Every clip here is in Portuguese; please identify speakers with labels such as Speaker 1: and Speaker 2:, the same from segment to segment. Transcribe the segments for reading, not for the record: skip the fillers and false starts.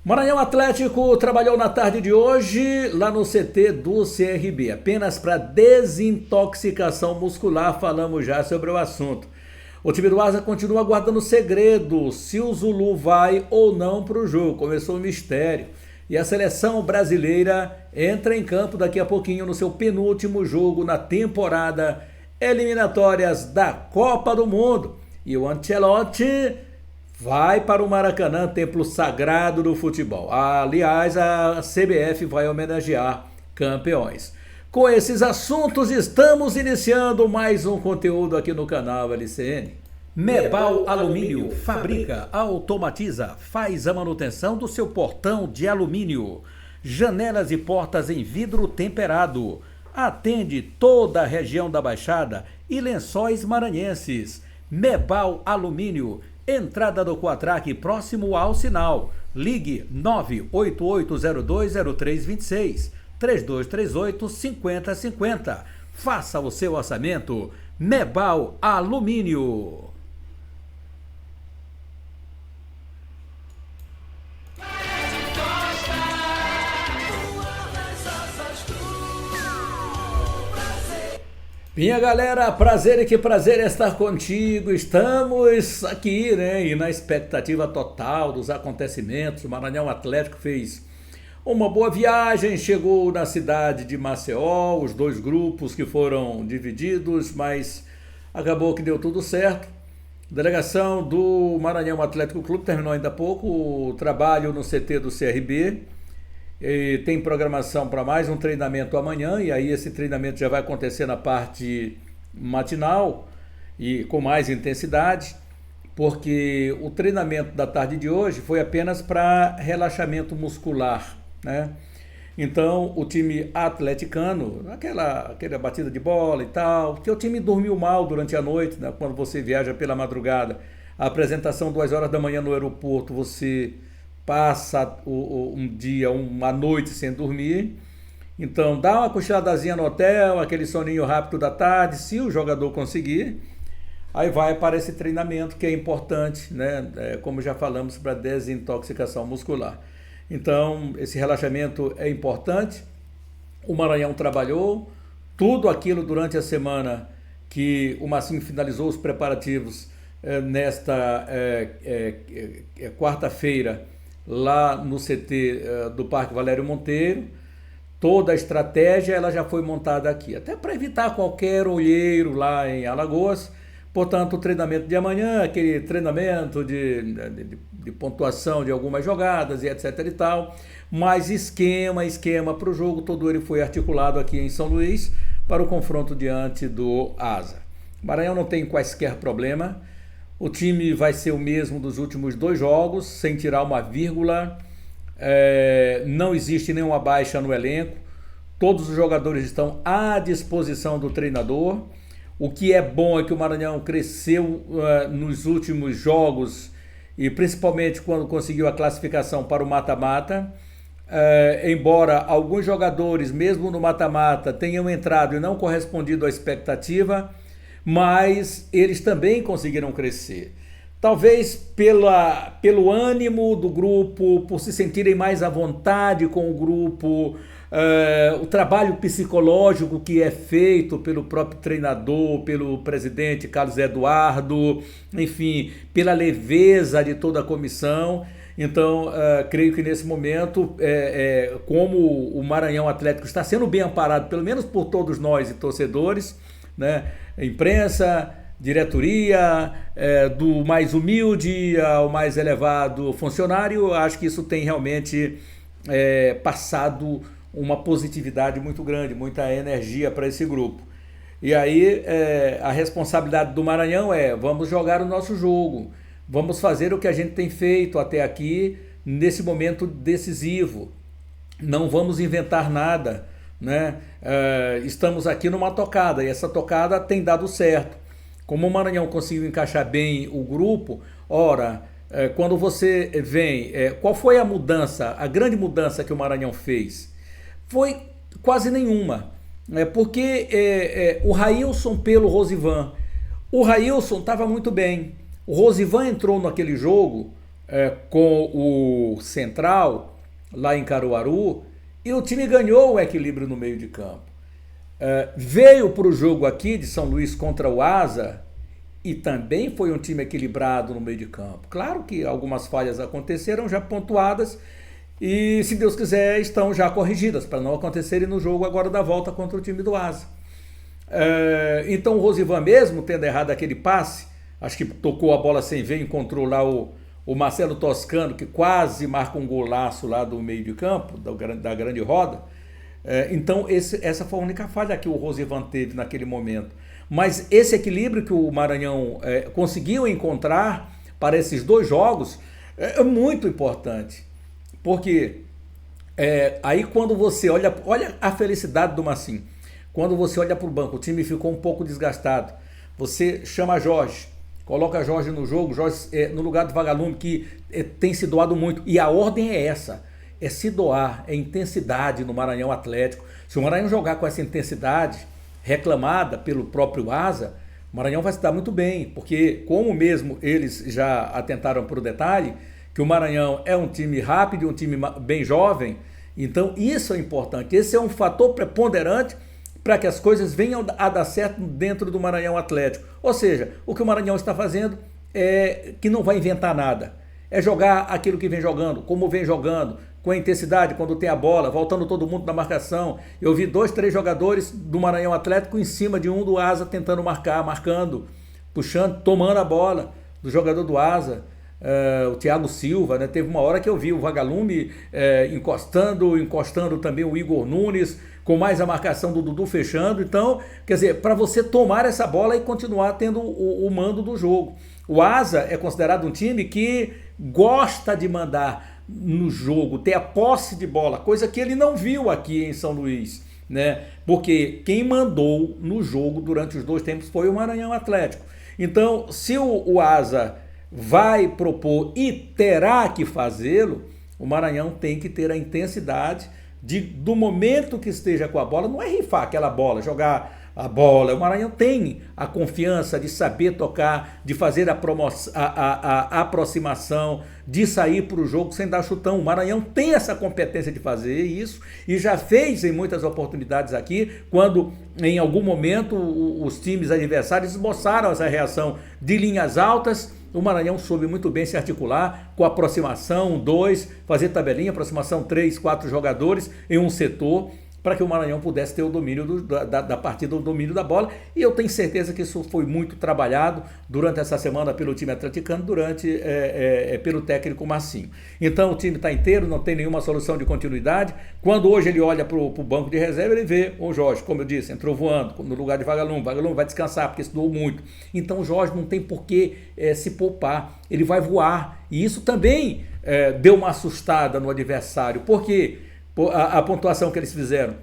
Speaker 1: Maranhão Atlético trabalhou na tarde de hoje lá no CT do CRB, apenas para desintoxicação muscular, falamos já sobre o assunto. O time do Asa continua guardando segredo se o Zulu vai ou não para o jogo, começou o mistério. E a seleção brasileira entra em campo daqui a pouquinho no seu penúltimo jogo na temporada eliminatórias da Copa do Mundo. E o Ancelotti vai para o Maracanã, templo sagrado do futebol. Aliás, a CBF vai homenagear campeões. Com esses assuntos, estamos iniciando mais um conteúdo aqui no canal LCN. Mebal Alumínio fabrica, automatiza, faz a manutenção do seu portão de alumínio. Janelas e portas em vidro temperado. Atende toda a região da Baixada e Lençóis Maranhenses. Mebal Alumínio, entrada do Quatraque próximo ao sinal. Ligue 988020326, 3238-5050. Faça o seu orçamento. Mebal Alumínio. Minha galera, prazer e que prazer estar contigo. Estamos aqui, né, e na expectativa total dos acontecimentos. O Maranhão Atlético fez uma boa viagem, chegou na cidade de Maceió, os dois grupos que foram divididos, mas acabou que deu tudo certo. A delegação do Maranhão Atlético Clube terminou ainda há pouco o trabalho no CT do CRB. E tem programação para mais um treinamento amanhã, e aí esse treinamento já vai acontecer na parte matinal e com mais intensidade, porque o treinamento da tarde de hoje foi apenas para relaxamento muscular, né? Então o time atleticano, aquela batida de bola e tal, que o time dormiu mal durante a noite, né? Quando você viaja pela madrugada, a apresentação 2 horas da manhã no aeroporto, você passa um dia, uma noite sem dormir. Então dá uma cochiladazinha no hotel, aquele soninho rápido da tarde, se o jogador conseguir, aí vai para esse treinamento que é importante, né? Como já falamos, para desintoxicação muscular. Então esse relaxamento é importante. O Maranhão trabalhou tudo aquilo durante a semana que o Massinho finalizou os preparativos nesta quarta-feira, lá no CT do Parque Valério Monteiro. Toda a estratégia ela já foi montada aqui, até para evitar qualquer olheiro lá em Alagoas. Portanto, o treinamento de amanhã, aquele treinamento de pontuação de algumas jogadas e etc e tal, mas esquema para o jogo, todo ele foi articulado aqui em São Luís para o confronto diante do Asa. O Maranhão não tem quaisquer problema. O time vai ser o mesmo dos últimos 2 jogos, sem tirar uma vírgula. Não existe nenhuma baixa no elenco. Todos os jogadores estão à disposição do treinador. O que é bom é que o Maranhão cresceu nos últimos jogos, e principalmente quando conseguiu a classificação para o mata-mata. Embora alguns jogadores, mesmo no mata-mata, tenham entrado e não correspondido à expectativa, mas eles também conseguiram crescer. Talvez pelo ânimo do grupo, por se sentirem mais à vontade com o grupo, o trabalho psicológico que é feito pelo próprio treinador, pelo presidente Carlos Eduardo, enfim, pela leveza de toda a comissão. Então, creio que nesse momento, como o Maranhão Atlético está sendo bem amparado, pelo menos por todos nós e torcedores, né? Imprensa, diretoria, do mais humilde ao mais elevado funcionário, acho que isso tem realmente passado uma positividade muito grande, muita energia para esse grupo. E aí a responsabilidade do Maranhão vamos jogar o nosso jogo, vamos fazer o que a gente tem feito até aqui nesse momento decisivo, não vamos inventar nada, né? Estamos aqui numa tocada, e essa tocada tem dado certo. Como o Maranhão conseguiu encaixar bem o grupo, quando você vem, qual foi a mudança, a grande mudança que o Maranhão fez? Foi quase nenhuma, porque o Railson pelo Rosivan, o Railson estava muito bem, o Rosivan entrou naquele jogo com o Central, lá em Caruaru, e o time ganhou o equilíbrio no meio de campo. Veio para o jogo aqui de São Luís contra o Asa e também foi um time equilibrado no meio de campo. Claro que algumas falhas aconteceram, já pontuadas, e se Deus quiser estão já corrigidas, para não acontecerem no jogo agora da volta contra o time do Asa. Então o Rosivan mesmo, tendo errado aquele passe, acho que tocou a bola sem ver, encontrou lá o Marcelo Toscano, que quase marca um golaço lá do meio de campo, da grande roda. Então essa foi a única falha que o Rosivan teve naquele momento. Mas esse equilíbrio que o Maranhão conseguiu encontrar para esses dois jogos é muito importante. Porque aí quando você olha a felicidade do Massim, quando você olha para o banco, o time ficou um pouco desgastado, você chama Jorge, coloca Jorge no jogo, Jorge no lugar do Vagalume, que tem se doado muito, e a ordem é essa, é se doar, é intensidade no Maranhão Atlético. Se o Maranhão jogar com essa intensidade reclamada pelo próprio Asa, o Maranhão vai se dar muito bem, porque como mesmo eles já atentaram para o detalhe, que o Maranhão é um time rápido, um time bem jovem, então isso é importante, esse é um fator preponderante para que as coisas venham a dar certo dentro do Maranhão Atlético. Ou seja, o que o Maranhão está fazendo é que não vai inventar nada, é jogar aquilo que vem jogando, como vem jogando, com a intensidade, quando tem a bola, voltando todo mundo na marcação. Eu vi 2, 3 jogadores do Maranhão Atlético em cima de um do Asa, tentando marcando, puxando, tomando a bola do jogador do Asa, o Thiago Silva, né? Teve uma hora que eu vi o Vagalume encostando também o Igor Nunes, com mais a marcação do Dudu fechando. Então, quer dizer, para você tomar essa bola e continuar tendo o mando do jogo. O Asa é considerado um time que gosta de mandar no jogo, ter a posse de bola, coisa que ele não viu aqui em São Luís, né? Porque quem mandou no jogo durante os 2 tempos foi o Maranhão Atlético. Então, se o Asa vai propor e terá que fazê-lo, o Maranhão tem que ter a intensidade do momento que esteja com a bola, não é rifar aquela bola, jogar a bola. O Maranhão tem a confiança de saber tocar, de fazer a aproximação, de sair para o jogo sem dar chutão. O Maranhão tem essa competência de fazer isso e já fez em muitas oportunidades aqui, quando em algum momento os times adversários esboçaram essa reação de linhas altas. O Maranhão soube muito bem se articular com aproximação 2, fazer tabelinha, aproximação 3, 4 jogadores em um setor, para que o Maranhão pudesse ter o domínio da partida, o domínio da bola. E eu tenho certeza que isso foi muito trabalhado durante essa semana pelo time atleticano, pelo técnico Massinho. Então o time está inteiro, não tem nenhuma solução de continuidade. Quando hoje ele olha para o banco de reserva, ele vê o Jorge, como eu disse, entrou voando no lugar de Vagalume. Vagalume vai descansar porque estudou muito. Então o Jorge não tem por que se poupar, ele vai voar. E isso também deu uma assustada no adversário, porque a pontuação que eles fizeram.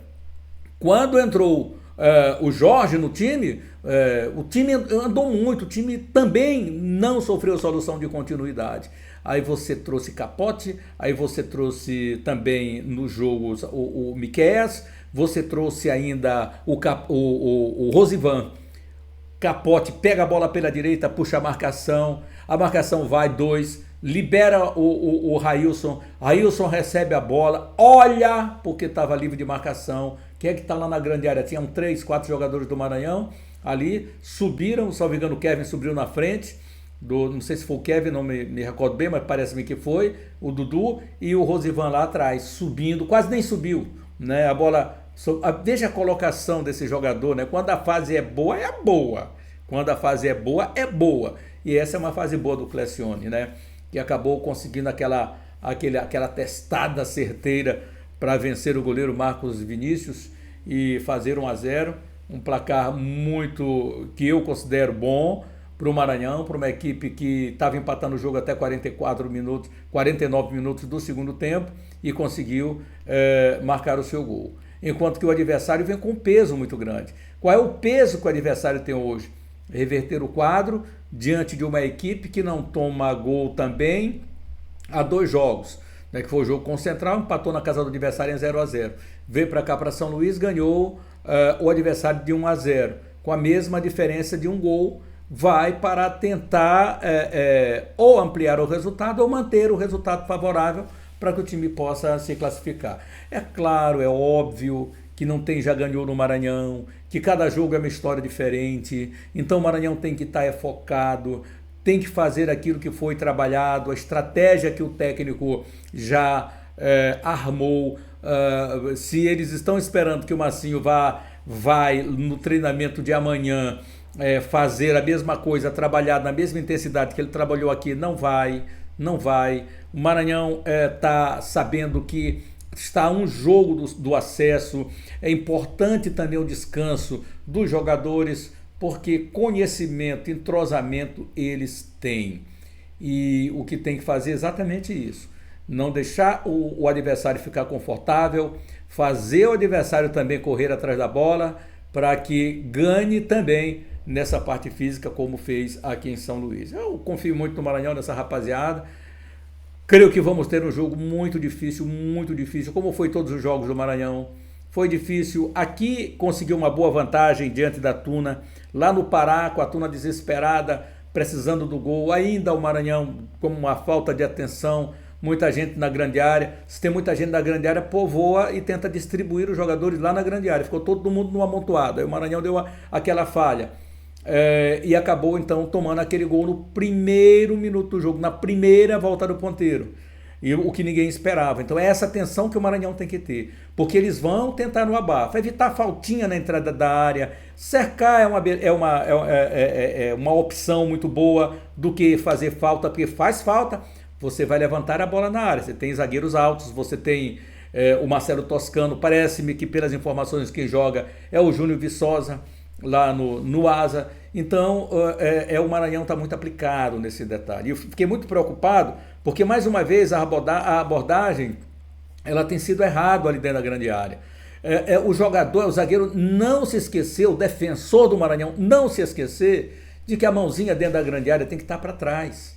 Speaker 1: Quando entrou o Jorge no time, o time andou muito, o time também não sofreu solução de continuidade. Aí você trouxe Capote, aí você trouxe também no jogo o Miqueias, você trouxe ainda o Rosivan. Capote pega a bola pela direita, puxa a marcação vai 2, libera o Railson recebe a bola, olha, porque estava livre de marcação. Quem é que está lá na grande área? Tinham 3, 4 jogadores do Maranhão ali, subiram, salvo engano, o Kevin subiu na frente, não sei se foi o Kevin, não me recordo bem, mas parece-me que foi, o Dudu e o Rosivan lá atrás, subindo, quase nem subiu, né? A bola, veja a colocação desse jogador, né? Quando a fase é boa, é boa. Quando a fase é boa, é boa. E essa é uma fase boa do Clecione, né? Que acabou conseguindo aquela testada certeira para vencer o goleiro Marcos Vinícius e fazer 1-0, um placar muito, que eu considero bom para o Maranhão, para uma equipe que estava empatando o jogo até 49 minutos do segundo tempo e conseguiu marcar o seu gol. Enquanto que o adversário vem com um peso muito grande. Qual é o peso que o adversário tem hoje? Reverter o quadro diante de uma equipe que não toma gol também há 2 jogos, né, que foi o jogo com o Central, empatou na casa do adversário em 0-0. Veio para cá, para São Luís, ganhou o adversário de 1-0, com a mesma diferença de um gol vai para tentar ou ampliar o resultado ou manter o resultado favorável para que o time possa se classificar. É claro, é óbvio que não tem já ganhou no Maranhão, que cada jogo é uma história diferente, então o Maranhão tem que estar focado, tem que fazer aquilo que foi trabalhado, a estratégia que o técnico já armou. Se eles estão esperando que o Massinho vai no treinamento de amanhã fazer a mesma coisa, trabalhar na mesma intensidade que ele trabalhou aqui, não vai. O Maranhão está sabendo que está a um jogo do acesso, é importante também o descanso dos jogadores, porque conhecimento, entrosamento eles têm. E o que tem que fazer é exatamente isso. Não deixar o adversário ficar confortável, fazer o adversário também correr atrás da bola, para que ganhe também nessa parte física, como fez aqui em São Luís. Eu confio muito no Maranhão, nessa rapaziada. Creio que vamos ter um jogo muito difícil, como foi todos os jogos do Maranhão. Foi difícil. Aqui conseguiu uma boa vantagem diante da Tuna. Lá no Pará, com a Tuna desesperada, precisando do gol. Ainda o Maranhão com uma falta de atenção. Muita gente na grande área. Se tem muita gente na grande área, povoa e tenta distribuir os jogadores lá na grande área. Ficou todo mundo no amontoado. Aí o Maranhão deu aquela falha. E acabou então tomando aquele gol no primeiro minuto do jogo, na primeira volta do ponteiro, e o que ninguém esperava. Então é essa atenção que o Maranhão tem que ter, porque eles vão tentar no abafo, evitar faltinha na entrada da área. Cercar é uma opção muito boa do que fazer falta, porque faz falta, você vai levantar a bola na área, você tem zagueiros altos, você tem o Marcelo Toscano, parece-me que pelas informações que joga é o Júnior Viçosa, lá no Asa. Então o Maranhão está muito aplicado nesse detalhe. Eu fiquei muito preocupado porque mais uma vez a abordagem ela tem sido errada ali dentro da grande área. O zagueiro não se esqueceu, o defensor do Maranhão não se esquecer de que a mãozinha dentro da grande área tem que estar para trás.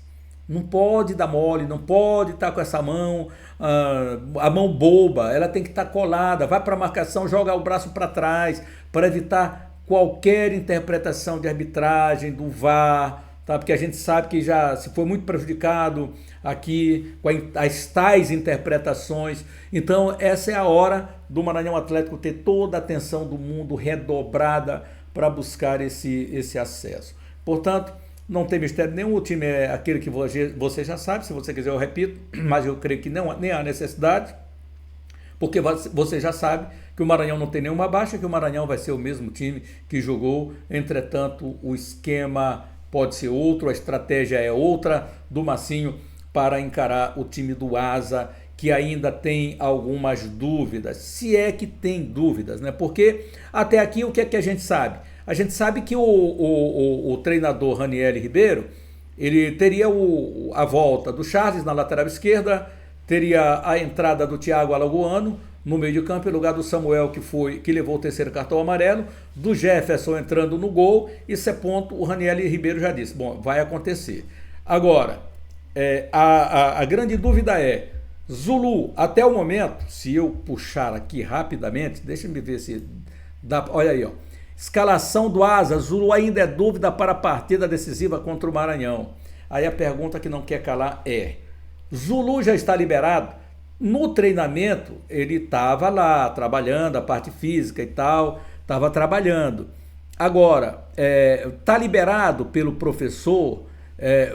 Speaker 1: Não pode dar mole, não pode estar com essa mão, a mão boba, ela tem que estar colada, vai para a marcação, joga o braço para trás, para evitar qualquer interpretação de arbitragem, do VAR, tá? Porque a gente sabe que já se foi muito prejudicado aqui com as tais interpretações. Então essa é a hora do Maranhão Atlético ter toda a atenção do mundo redobrada para buscar esse acesso. Portanto, não tem mistério nenhum, o time é aquele que você já sabe, se você quiser eu repito, mas eu creio que nem há necessidade, porque você já sabe que o Maranhão não tem nenhuma baixa, que o Maranhão vai ser o mesmo time que jogou. Entretanto, o esquema pode ser outro, a estratégia é outra do Massinho para encarar o time do Asa, que ainda tem algumas dúvidas, se é que tem dúvidas, né? Porque até aqui o que é que a gente sabe? A gente sabe que o treinador Ranieri Ribeiro, ele teria a volta do Charles na lateral esquerda, teria a entrada do Thiago Alagoano no meio de campo, em lugar do Samuel, que levou o terceiro cartão amarelo, do Jefferson entrando no gol, isso é ponto, o Ranieri Ribeiro já disse, bom, vai acontecer. Agora, a grande dúvida é, Zulu, até o momento, se eu puxar aqui rapidamente, deixa eu ver se dá, olha aí, ó, escalação do Asa, Zulu ainda é dúvida para a partida decisiva contra o Maranhão. Aí a pergunta que não quer calar é, Zulu já está liberado? No treinamento, ele estava lá, trabalhando a parte física e tal, estava trabalhando. Agora, está liberado pelo professor,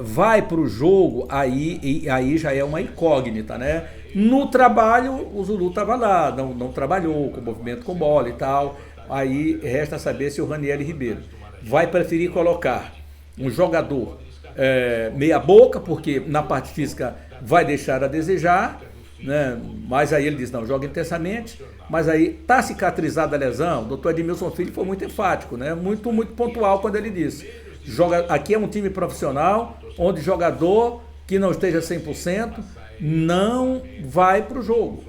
Speaker 1: vai para o jogo, aí já é uma incógnita, né? No trabalho, o Zulu estava lá, não trabalhou com movimento com bola e tal. Aí resta saber se o Ranieri Ribeiro vai preferir colocar um jogador meia boca, porque na parte física vai deixar a desejar, né? Mas aí ele diz, não, joga intensamente, mas aí está cicatrizada a lesão. O doutor Edmilson Filho foi muito enfático, né? Muito pontual quando ele disse, aqui é um time profissional, onde jogador que não esteja 100% não vai para o jogo,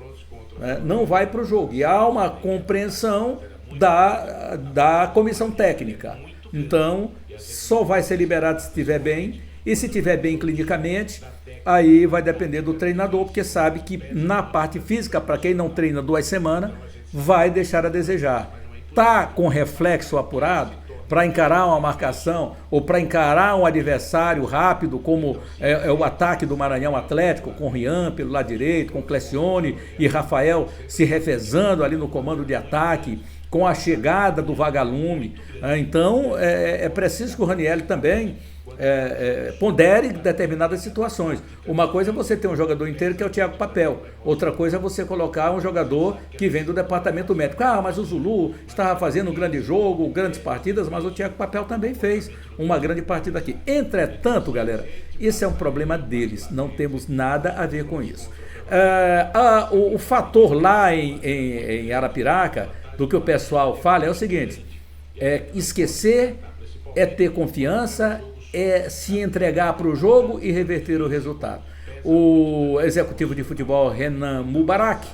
Speaker 1: né? Não vai para o jogo, e há uma compreensão da comissão técnica. Então, só vai ser liberado se estiver bem, e se estiver bem clinicamente, aí vai depender do treinador, porque sabe que na parte física, para quem não treina 2 semanas, vai deixar a desejar. Tá com reflexo apurado? para encarar uma marcação ou para encarar um adversário rápido, como é o ataque do Maranhão Atlético, com Rian pelo lado direito, com Clecione e Rafael se revezando ali no comando de ataque, com a chegada do Vagalume. Então, é preciso que o Ranieri também pondere determinadas situações. Uma coisa é você ter um jogador inteiro que é o Thiago Papel, outra coisa é você colocar um jogador que vem do departamento médico. Mas o Zulu estava fazendo um grande jogo, grandes partidas, mas o Thiago Papel também fez uma grande partida aqui. Entretanto, galera, isso é um problema deles, não temos nada a ver com isso. O fator lá em Arapiraca, do que o pessoal fala, é o seguinte: esquecer, ter confiança, se entregar para o jogo e reverter o resultado. O executivo de futebol Renan Mubarak,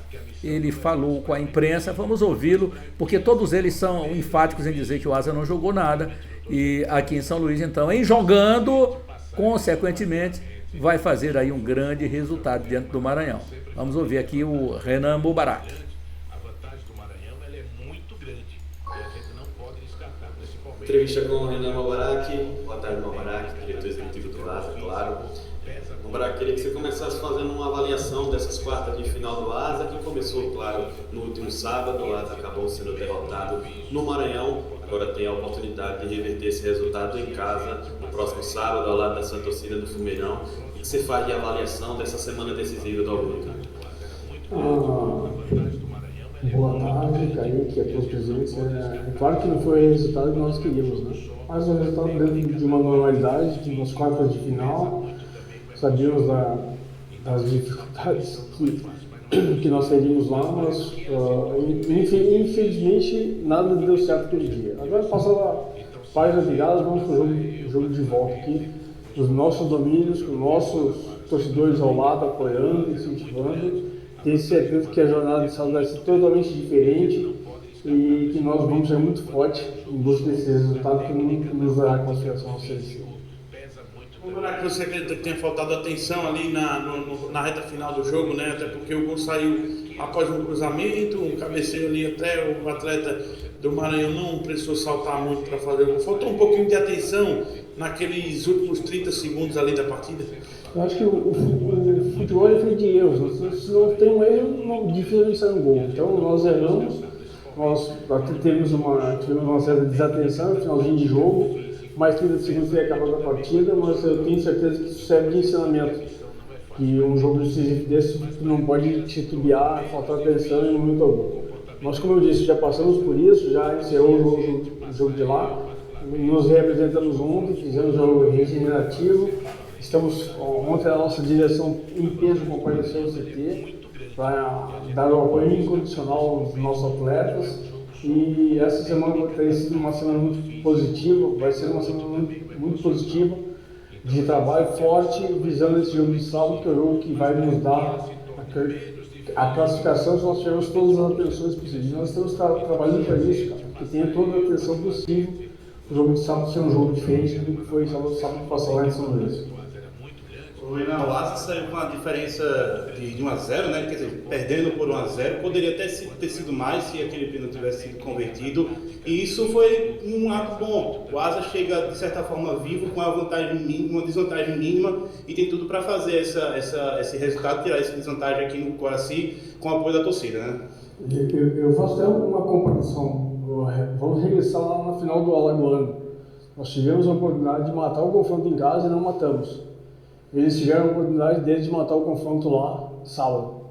Speaker 1: ele falou com a imprensa, vamos ouvi-lo, porque todos eles são enfáticos em dizer que o Asa não jogou nada, e aqui em São Luís, então, em jogando, consequentemente, vai fazer aí um grande resultado dentro do Maranhão. Vamos ouvir aqui o Renan Mubarak.
Speaker 2: Entrevista com o Renan Mubarak. Boa tarde, Mubarak, diretor executivo do Asa, claro. Mubarak, queria que você começasse fazendo uma avaliação dessas quartas de final do Asa, que começou, claro, no último sábado. O Asa acabou sendo derrotado no Maranhão, agora tem a oportunidade de reverter esse resultado em casa no próximo sábado, ao lado da sua torcida do Fumeirão. O que você faz de avaliação dessa semana decisiva do Alvinca?
Speaker 3: Boa tarde, Kaique, a todos presentes. É claro que não foi o resultado que nós queríamos, né? Mas o resultado dentro de uma normalidade, de umas quartas de final. Sabíamos das dificuldades que nós teríamos lá, mas infelizmente nada deu certo aquele dia. Agora, passando a página virada, vamos para o jogo de volta aqui, os nossos domínios, com nossos torcedores ao lado, apoiando, incentivando. Tenho certeza que a jornada de sábado vai ser totalmente diferente e que nós vamos ser muito fortes em busca desse resultado que nos dará consideração ao CLC.
Speaker 4: Que você acredita que tenha faltado atenção ali na reta final do jogo, né? Até porque o gol saiu após um cruzamento, um cabeceio ali, até o atleta do Maranhão não precisou saltar muito para fazer o gol. Faltou um pouquinho de atenção naqueles últimos 30 segundos ali da partida.
Speaker 3: Eu acho que o futebol é feito de erros. Se não tem um erro, dificilmente sai um gol. Então nós erramos, nós tivemos uma certa desatenção no finalzinho de jogo, mais 30 segundos ia acabar a partida, mas eu tenho certeza que isso serve de ensinamento. Que um jogo decisivo desse não pode titubear, faltar atenção em momento algum. Nós, como eu disse, já passamos por isso, já encerrou o jogo de lá, nos representamos ontem, fizemos um jogo regenerativo. Ontem a nossa direção em peso compareceu ao CT para dar o apoio incondicional aos nossos atletas, e essa semana tem sido uma semana muito positiva, vai ser uma semana muito positiva de trabalho forte visando esse jogo de sábado, que é o jogo que vai nos dar a classificação se nós tivermos todas as atenções possíveis. Nós estamos trabalhando para isso, cara, que tenha toda a atenção possível o jogo de sábado ser um jogo diferente do que foi sábado passado lá em São Luís.
Speaker 5: O Asa saiu com a diferença de 1-0, né? Quer dizer, perdendo por 1-0, poderia ter sido mais se aquele pênalti tivesse sido convertido, e isso foi um ato bom. O Asa chega de certa forma vivo, com a vantagem mínima, uma desvantagem mínima, e tem tudo para fazer esse resultado, tirar essa desvantagem aqui no Coraci com o apoio da torcida, né?
Speaker 3: Eu faço até uma comparação. Vamos regressar lá na final do Alagoano. Nós tivemos a oportunidade de matar o confronto em casa e não matamos. Eles tiveram a oportunidade deles de matar o confronto lá sábado.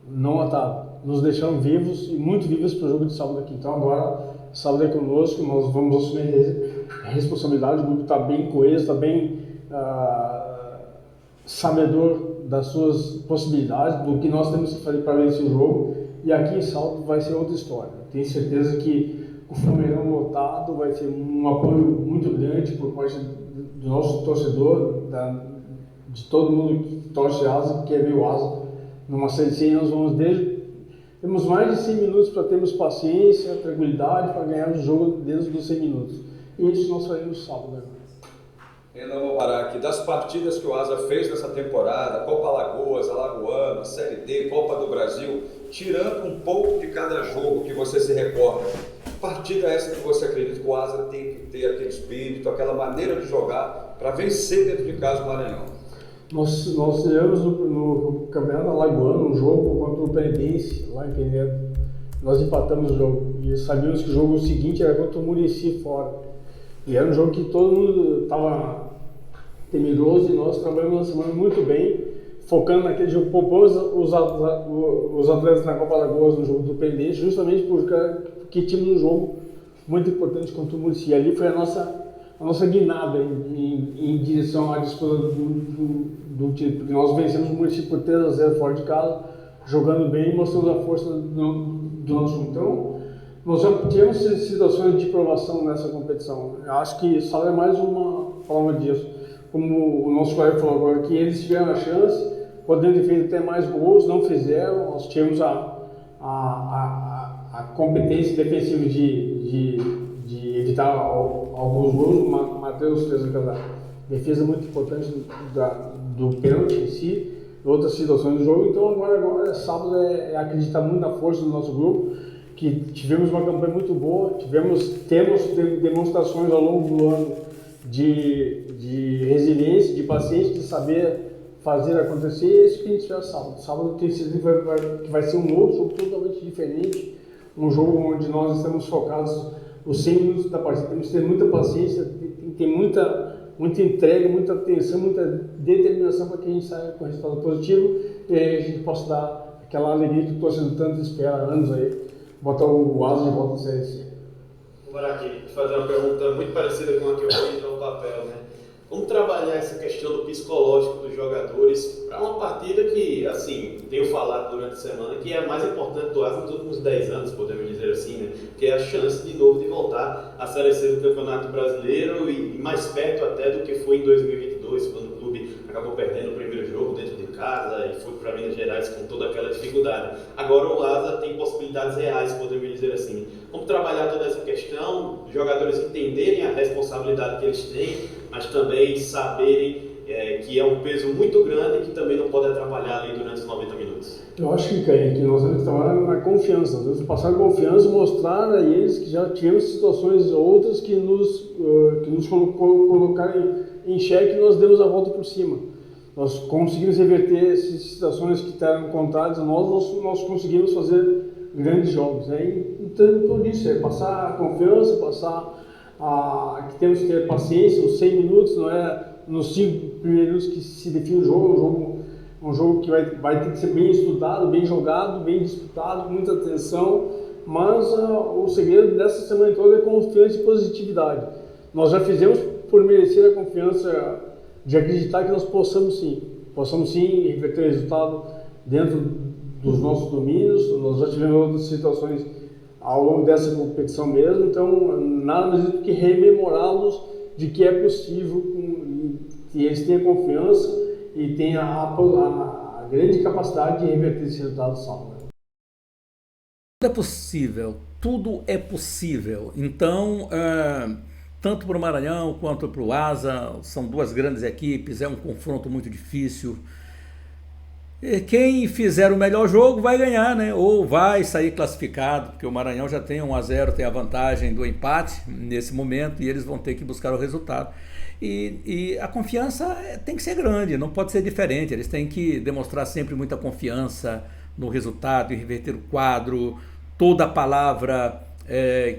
Speaker 3: Não mataram. Nos deixaram vivos e muito vivos para o jogo de sábado aqui. Então agora, sábado é conosco, nós vamos assumir a responsabilidade. O grupo está bem coeso, está bem sabedor das suas possibilidades, do que nós temos que fazer para vencer o jogo. E aqui em sábado vai ser outra história. Tenho certeza que o Fumeirão lotado vai ser um apoio muito grande por parte do nosso torcedor, de todo mundo que torce Asa, que quer ver o Asa numa Série C. Nós temos mais de 100 minutos para termos paciência, tranquilidade para ganhar o jogo dentro dos 100 minutos. E isso nós faremos sábado.
Speaker 6: Renan Mubarak, das partidas que o Asa fez nessa temporada, Copa Alagoas, Alagoana, Série D, Copa do Brasil, tirando um pouco de cada jogo que você se recorda, partida é essa que você acredita que o Asa tem que ter aquele espírito, aquela maneira de jogar para vencer dentro de casa o Maranhão?
Speaker 3: Nós tivemos no Campeonato Alagoano um jogo contra o Penedense, lá em Penedo. Nós empatamos o jogo e sabíamos que o jogo seguinte era contra o Muricy fora. E era um jogo que todo mundo estava temeroso e nós trabalhamos na semana muito bem, focando naquele jogo. Poupamos os atletas na Copa Alagoas no jogo do Penedense, justamente porque tínhamos um jogo muito importante contra o Muricy. Ali foi a nossa guinada em direção à disputa do título, porque nós vencemos o Muricy por 3-0 fora de casa, jogando bem e mostrando a força do nosso jogo. Então, nós já tivemos situações de provação nessa competição. Eu acho que só é mais uma prova disso. Como o nosso colega falou agora, que eles tiveram a chance, podendo ter feito até mais gols, não fizeram. Nós tivemos a competência defensiva de evitar alguns gols. O Matheus fez aquela defesa muito importante do pênalti em si, outras situações do jogo. Então agora sábado é acreditar muito na força do nosso grupo, que tivemos uma campanha muito boa, temos demonstrações ao longo do ano de resiliência, de paciência, de saber fazer acontecer. É isso que a gente fez sábado. Sábado eu tenho certeza que vai ser um outro jogo totalmente diferente, um jogo onde nós estamos focados os 100 minutos da partida. Temos que ter muita paciência, tem que ter muita entrega, muita atenção, muita determinação para que a gente saia com resultado positivo e aí a gente possa dar aquela alegria que o torcedor tanto espera há anos aí, botar o Asa de volta na Série C.
Speaker 2: Agora aqui, fazer uma pergunta muito parecida com a que eu fiz no papel, né? Como trabalhar essa questão do psicológico dos jogadores para uma partida que, assim, tenho falado durante a semana, que é a mais importante do Asa nos últimos 10 anos, podemos dizer assim, né? Que é a chance de novo de voltar à Série C do Campeonato Brasileiro e mais perto até do que foi em 2022, quando o clube acabou perdendo o primeiro jogo dentro de casa e foi para Minas Gerais com toda aquela dificuldade. Agora o Asa tem possibilidades reais, podemos dizer assim. Como trabalhar toda essa questão, os jogadores entenderem a responsabilidade que eles têm, mas também saberem que é um peso muito grande e que também não pode atrapalhar ali durante os 90 minutos.
Speaker 3: Eu acho que nós temos que trabalhar na confiança, nós temos que passar confiança, mostrar a eles que já tivemos situações outras que nos colocaram em xeque e nós demos a volta por cima. Nós conseguimos reverter essas situações que estavam contrárias a nós conseguimos fazer grandes jogos. Então, tudo isso é passar a confiança, que temos que ter paciência, os 100 minutos, não é nos 5 primeiros que se define o jogo, um jogo que vai ter que ser bem estudado, bem jogado, bem disputado, com muita atenção, mas o segredo dessa semana toda é confiança e positividade. Nós já fizemos por merecer a confiança de acreditar que nós possamos sim reverter o resultado dentro dos nossos domínios. Nós já tivemos outras situações ao longo dessa competição mesmo, então nada mais do que rememorá-los de que é possível, que eles tenham confiança e tenham a grande capacidade de reverter esse resultado sábado.
Speaker 1: Tudo é possível, tudo é possível. Então, tanto para o Maranhão quanto para o Asa, são duas grandes equipes, é um confronto muito difícil. Quem fizer o melhor jogo vai ganhar, né? Ou vai sair classificado, porque o Maranhão já tem 1-0, tem a vantagem do empate nesse momento e eles vão ter que buscar o resultado. E a confiança tem que ser grande, não pode ser diferente. Eles têm que demonstrar sempre muita confiança no resultado e reverter o quadro. Toda a palavra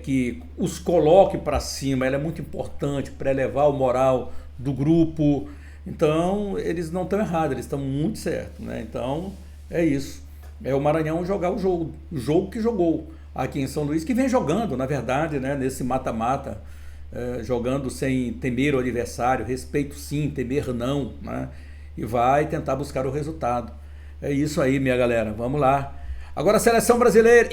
Speaker 1: que os coloque para cima, ela é muito importante para elevar o moral do grupo. Então, eles não estão errados, eles estão muito certos, né? Então, é isso. É o Maranhão jogar o jogo que jogou aqui em São Luís, que vem jogando, na verdade, né? Nesse mata-mata, jogando sem temer o adversário, respeito sim, temer não, né? E vai tentar buscar o resultado. É isso aí, minha galera, vamos lá. Agora a seleção brasileira,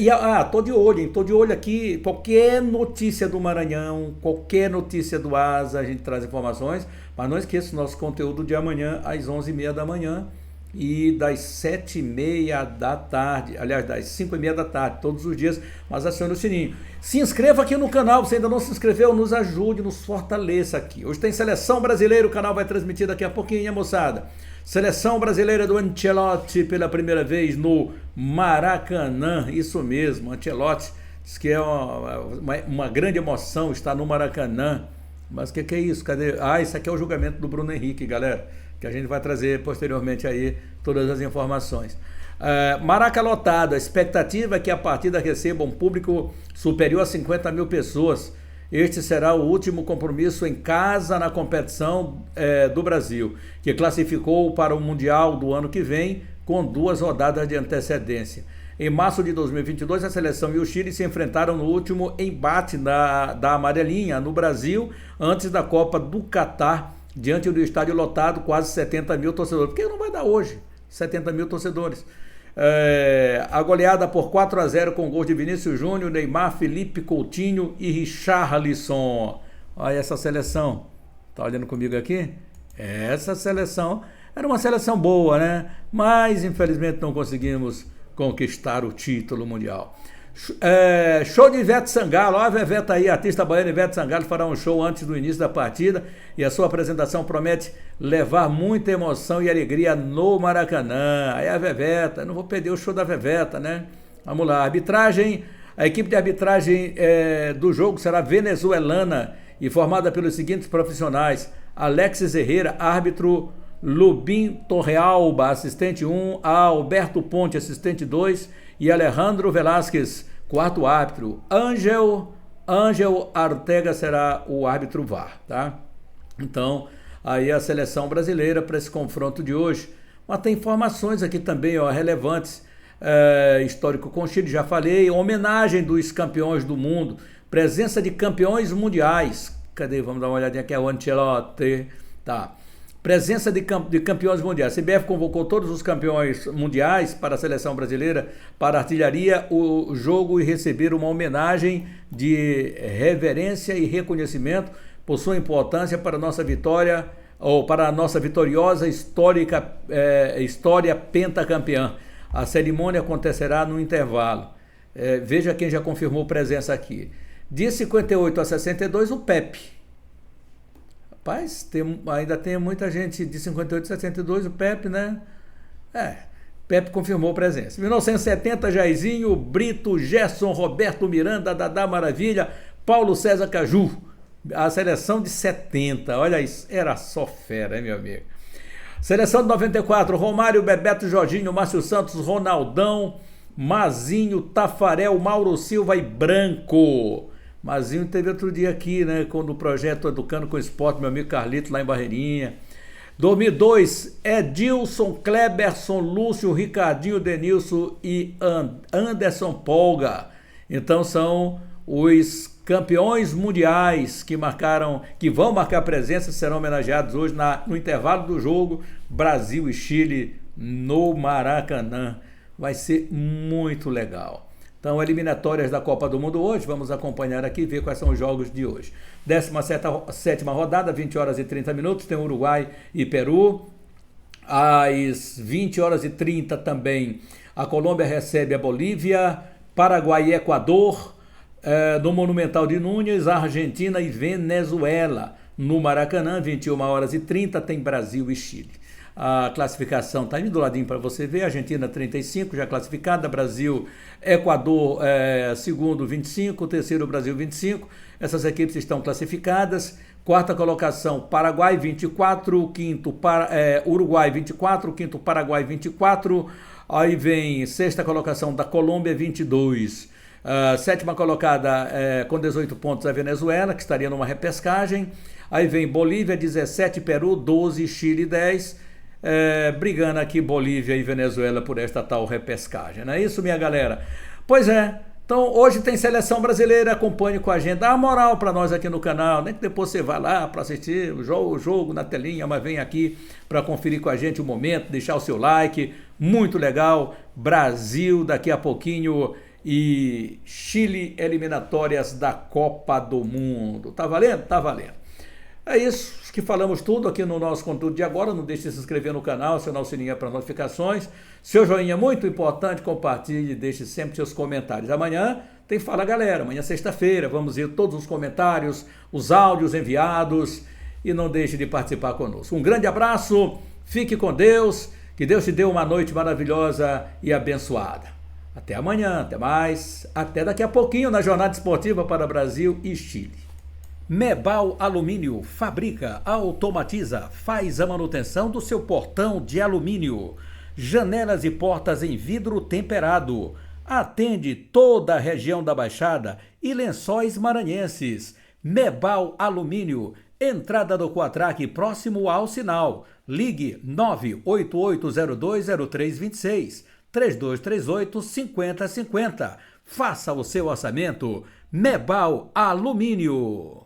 Speaker 1: tô de olho, hein? Tô de olho aqui, qualquer notícia do Maranhão, qualquer notícia do Asa, a gente traz informações, mas não esqueça o nosso conteúdo de amanhã às 11h30 da manhã e das 7h30 da tarde, aliás, das 5h30 da tarde, todos os dias, mas acione o sininho. Se inscreva aqui no canal, se ainda não se inscreveu, nos ajude, nos fortaleça aqui. Hoje tem Seleção Brasileira, o canal vai transmitir daqui a pouquinho, moçada. Seleção Brasileira do Ancelotti pela primeira vez no Maracanã, isso mesmo, Ancelotti Diz que é uma grande emoção estar no Maracanã. Mas o que é isso? Cadê? Isso aqui é o julgamento do Bruno Henrique, galera, que a gente vai trazer posteriormente aí todas as informações. Maraca lotado, a expectativa é que a partida receba um público superior a 50 mil pessoas. Este será o último compromisso em casa na competição do Brasil, que classificou para o Mundial do ano que vem com 2 rodadas de antecedência. Em março de 2022, a seleção e o Chile se enfrentaram no último embate da amarelinha no Brasil, antes da Copa do Catar, diante do estádio lotado, quase 70 mil torcedores. Porque não vai dar hoje 70 mil torcedores. A goleada por 4-0 com gols de Vinícius Júnior, Neymar, Felipe Coutinho e Richarlison. Olha essa seleção. Tá olhando comigo aqui? Essa seleção era uma seleção boa, né? Mas infelizmente não conseguimos conquistar o título mundial. Show de Ivete Sangalo. Olha a Ivete tá aí, a artista baiana Ivete Sangalo fará um show antes do início da partida e a sua apresentação promete levar muita emoção e alegria no Maracanã. Aí a Veveta, não vou perder o show da Veveta, né? Vamos lá, arbitragem. A equipe de arbitragem do jogo será venezuelana e formada pelos seguintes profissionais: Alexis Herrera, árbitro; Lubim Torrealba, assistente 1, Alberto Ponte, assistente 2 e Alejandro Velásquez, quarto árbitro. Ângel Artega será o árbitro VAR, tá? Então, aí a seleção brasileira para esse confronto de hoje. Mas tem informações aqui também, relevantes. Histórico com o Chile, já falei. Homenagem dos campeões do mundo. Presença de campeões mundiais. Cadê? Vamos dar uma olhadinha aqui, é o Ancelotti. Tá. Presença de campeões mundiais. A CBF convocou todos os campeões mundiais para a seleção brasileira para artilharia o jogo e receber uma homenagem de reverência e reconhecimento por sua importância para a nossa vitória, ou para a nossa vitoriosa história pentacampeã. A cerimônia acontecerá no intervalo. Veja quem já confirmou presença aqui. De 58 a 62, o Pepe. Rapaz, ainda tem muita gente de 58 a 62, o Pepe, né? Pepe confirmou presença. 1970, Jairzinho, Brito, Gerson, Roberto Miranda, Dadá Maravilha, Paulo César Caju. A seleção de 70, olha isso, era só fera, hein, meu amigo? Seleção de 94, Romário, Bebeto, Jorginho, Márcio Santos, Ronaldão, Mazinho, Tafarel, Mauro Silva e Branco. Mazinho teve outro dia aqui, né, quando o projeto Educando com Esporte, meu amigo Carlito, lá em Barreirinha. 2002, Edilson, Kleberson, Lúcio, Ricardinho, Denilson e Anderson Polga. Então são os campeões mundiais que vão marcar presença e serão homenageados hoje no intervalo do jogo Brasil e Chile no Maracanã. Vai ser muito legal. Então, eliminatórias da Copa do Mundo hoje, vamos acompanhar aqui e ver quais são os jogos de hoje. 17ª rodada, 20 horas e 30 minutos, tem Uruguai e Peru. Às 20 horas e 30 também, a Colômbia recebe a Bolívia, Paraguai e Equador. No Monumental de Núñez, Argentina e Venezuela. No Maracanã, 21 horas e 30, tem Brasil e Chile. A classificação está aí do ladinho para você ver. Argentina 35, já classificada. Brasil, Equador, segundo 25, terceiro Brasil 25. Essas equipes estão classificadas. Quarta colocação, Paraguai 24, quinto Uruguai 24, quinto Paraguai 24. Aí vem sexta colocação da Colômbia 22. Sétima colocada com 18 pontos a Venezuela, que estaria numa repescagem. Aí vem Bolívia 17, Peru 12, Chile 10. Brigando aqui Bolívia e Venezuela por esta tal repescagem. Não é isso, minha galera? Pois é. Então hoje tem seleção brasileira, acompanhe com a gente, dá uma moral para nós aqui no canal, nem que depois você vá lá para assistir o jogo na telinha, mas vem aqui para conferir com a gente o momento, deixar o seu like, muito legal. Brasil daqui a pouquinho e Chile, eliminatórias da Copa do Mundo. Tá valendo? Tá valendo. É isso, que falamos tudo aqui no nosso conteúdo de agora. Não deixe de se inscrever no canal, acionar o sininho para notificações. Seu joinha é muito importante, compartilhe, deixe sempre seus comentários. Amanhã tem Fala Galera, amanhã sexta-feira, vamos ver todos os comentários, os áudios enviados e não deixe de participar conosco. Um grande abraço, fique com Deus, que Deus te dê uma noite maravilhosa e abençoada. Até amanhã, até mais, até daqui a pouquinho na Jornada Esportiva para Brasil e Chile. Mebal Alumínio fabrica, automatiza, faz a manutenção do seu portão de alumínio. Janelas e portas em vidro temperado. Atende toda a região da Baixada e Lençóis Maranhenses. Mebal Alumínio, entrada do Quatraque próximo ao sinal. Ligue 988020326, 3238-5050. Faça o seu orçamento. Mebal Alumínio.